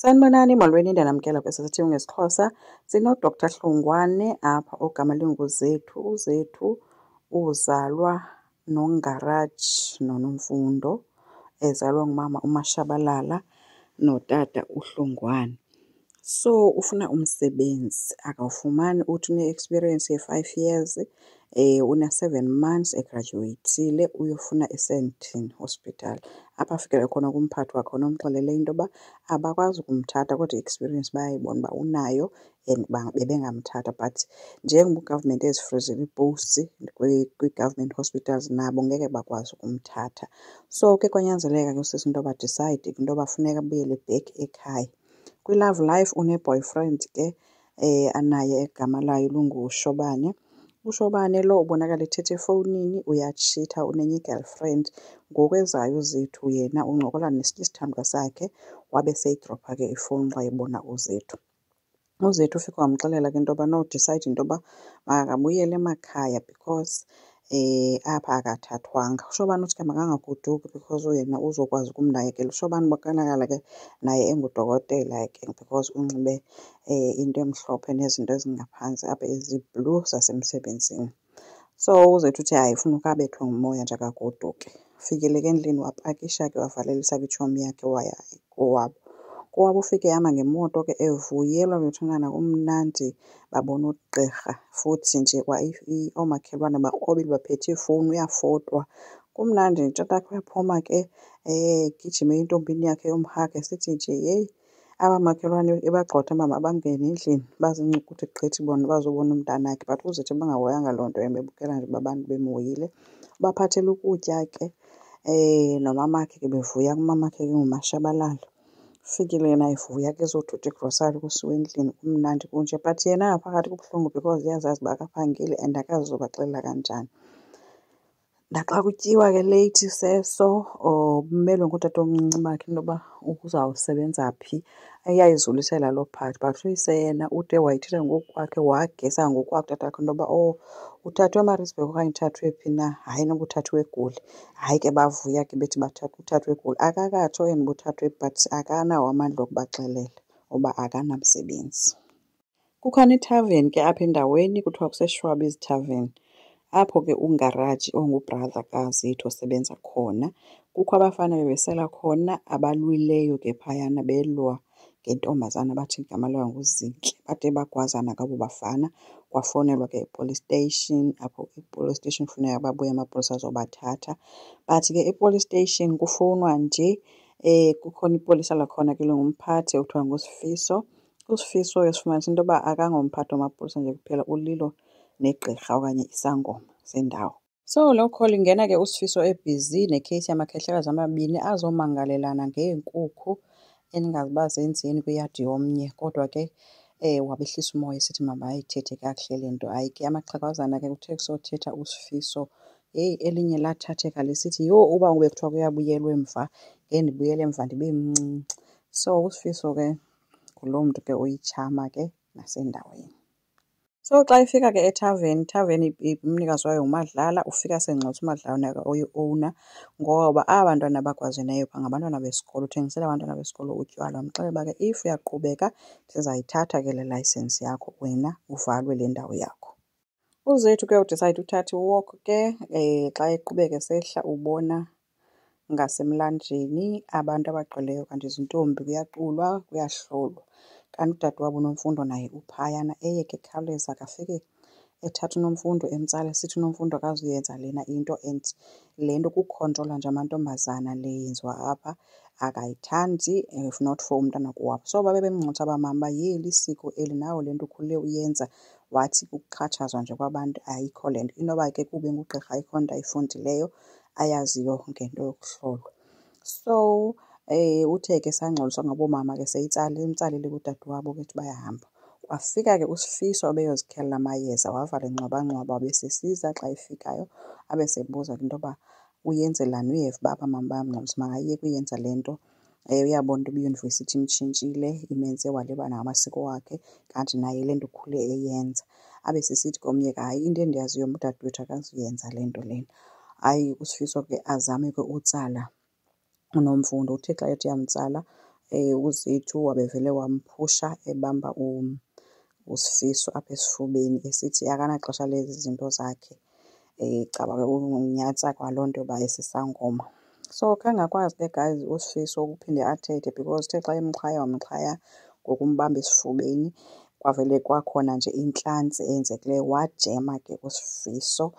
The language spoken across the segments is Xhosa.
Sanibonani, molweni ndanamkela kwesithiwa ngesiXhosa. SinoDr Hlongwane apha ogama linguZethu. uZethu uzalwa noNgaraji noNomfundo, ezalwa ngumama uMashabalala notata uHlongwane. So ufuna umsebenzi akawufumani, uthi une-experience ye-5 years, una-7 months egradyuweyithile, uyofuna eSandton Hospital. Apho afikele khona kumphathi wakhe nomxelele into yoba abakwazi ukumthatha kodwa i-experience bayayibona uba unayo and bebengamthatha. But njengoba u-government ezifrizile ii-posts kwii-government hospitals nabo ngeke bakwazi ukumthatha. So ke kwanyanzeleka ke usisi into yoba decide into yoba funeka abuyele back ekhaya. Kwi-love life une-boyfriend ke anaye egama layo lunguShobane. uShobane lo ubonakala ethetha efowunini, uyatshitha, unenye i-girlfriend. Ngoku ezayo uZethu yena uncokola nesinye isithandwa sakhe, wabe seyidropha ke ifowuni xa ebona uZethu. uZethu ufike wamxelela ke into yoba no, decide into yoba makabuyele emakhaya because apha akathathwanga. uShobane uthi ke makangagoduki because yena uzokwazi ukumnakekela. uShobane ubonakala ke naye engudokotela ke because unxibe into emhlophe nezinto ezingaphantsi apha eziblue zasemsebenzini. So uZethu uthi hayi funeka abethwe ngumoya nje akagoduke. Ufikile ke endlini wapakisha ke wavalelisa kwitshomi yakhe waya kowabo. Kowabo ufike ehamba ngemoto ke evuyelwa bethunana kumnandi, babona ugqirha. Futhi nje kwa oomakhelwane bakrobile baphethe iifowuni, uyafotwa. Kumnandi nje tatakho uyaphuma ke egijime entombini yakhe yomhage esithi nje yeyi, aba makhelwane ebagxotha uba mabangene endlini bazincukuthe gqithi bona bazobona umntanakhe. But uZethu ebengahoyanga loo nto, ebebukela nje uba abantu bemhoyile. Ubaphathela ukutya ke nomamakhe ke bevuya kumamakhe ke nguMashabalala. Ufikile yena evuya ke ezothutha igrosari kusiwa endlini, kumnandi kunje. But yena ngaphakathi kubuhlungu because uyazazi uba akaphangeli and akazi uzobaxelela kanjani. Naxa kutyiwa ke leyithi seso umelwe ngutatomncinci bakhe into yoba uzawusebenza phi, eyayizulisela loo part. But uyise yena ude wayithetha ngokwakhe wagesa ngokwakhe utatakho into yoba uthathwe eMaritzburg okanye uthathwe phi na. Hayi noba uthathwe eGoli. Hayi ke bavuya ke bethi uthathwe eGoli. Akakatsho yena uba uthathwe but akanawo amandla okubaxelela uba akanamsebenzi. Kukhona ithaveni ke apha endaweni kuthiwa kuseShwabi's Tavern, apho ke uNgaraji ongubrother kaZethu osebenza khona. Kukho abafana bebesela khona abalwileyo ke phayana, belwa ngentombazana bathi igama layo nguZintle. Bade bagwazana ke abo bafana, kwafowunelwa ke e-police station. Apho e-police station kufuneka babuye amapolisa azobathatha. But ke e-police station kufowunwa nje, kukhona ipolisa lakhona ke lingumphathi ekuthiwa nguSifiso. uSifiso esifumanisa into yoba akangomphathi wamapolisa nje kuphela, ulilo negqirha okanye isangoma sendawo. So loo call ingena ke uSifiso ebhizi nekheyisi yamakhehlekazi amabini azomangalelana ngeenkukhu endingazi uba zenzeni kwiyadi yomnye. Kodwa ke wabehlisa umoya esithi mabayithethe kakuhle le nto. Hayi ke amaxhagwazana ke kuthe kusothetha uSifiso, yeyi elinye lathatheka lisithi yho, uba bekuthiwa kuyabuyelwa emva ndibuyele emva ndibe mncinci. So uSifiso ke nguloo mntu ke uyitshama ke nasendaweni. So xa ifika ke ethaveni, ithaveni umnikazi wayo nguMadlala. Ufika sengxothisa uMadlala oyi-owner ngoba aba bantwana bakwazineyo phaa ngabantwana besikolo, uthengisela abantwana besikolo utywala. Wamxelela uba ke if uyaqhubeka ndizayithatha ke le layisensi yakho, wena uvalwe le ndawo yakho. uZethu ke udicayida uthatha iwalk ke xa eqhubeka esehla ubona ngasemlanjeni abantu abagqweleyo kanti zintombi, kuyaculwa kuyahlolwa. Kanti udade wabo uNomfundo naye uphayana, eye ke khawuleza akafike ethatha uNomfundo emtsala esithi uNomfundo akazuyenza lena into and le nto kukukhontrola nje amantombazana le yenziwa apha akayithandi, if not for umntana kowabo. So babe bemngxotha abamama uba yeli isiko eli, nawe le nto ukhule uyenza. Wathi kukuxhatshazwa nje kwabantu ayikho le nto, inoba ke kuba engugqirha ayikho nto ayifundileyo ayaziyo ngento yokuhlolwa. So uthe ke sangxoliswa ngaboomama ke imtsalile kudade wabo ke bayahamba. Kwafika ke uSifiso ebeyozikhelela amayeza, wavala ingxwabangxwaba, wabesesiza xa efikayo abesebuza into yoba uyenzelani. Uyeva uba abamama bayamngxolisa makayeke uyenza le nto. Uyabona into uba iyunivesithi imtshintshile, imenze walibala ngamasiko wakhe, kanti naye le nto ukhule eyenza. Abesesithi komnye ke hayi, into endiyaziyo udadewethu akazuyenza le nto lena. Hayi uSifiso ke azame ke utsala uNomfundo. Uthe xa ethi uyamtsala uZethu wabevele wamphusha ebamba uSifiso apha esifubeni esithi akanaxesha lezi zinto zakhe. Cabanga unyatsa kwaloo nto yoba esisangoma. So khange akwazi ke guys uSifiso ukuphinde athethe because uthe xa emxhaya wamxhaya ngokumbamba esifubeni. Kwavele kwakhona nje intlantsi eyenzekileyo wajema ke uSifiso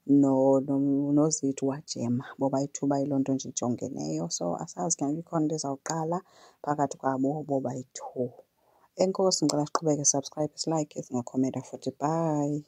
noZethu wajema bobayi-two bayiloo nto nje ijongeneyo. So asazi ke ngoku ikhona into ezawuqala phakathi kwabo bobayi-two. Enkosi, ngicela siqhubeke, subscribe, silike, singakhomenta futhi. Bye.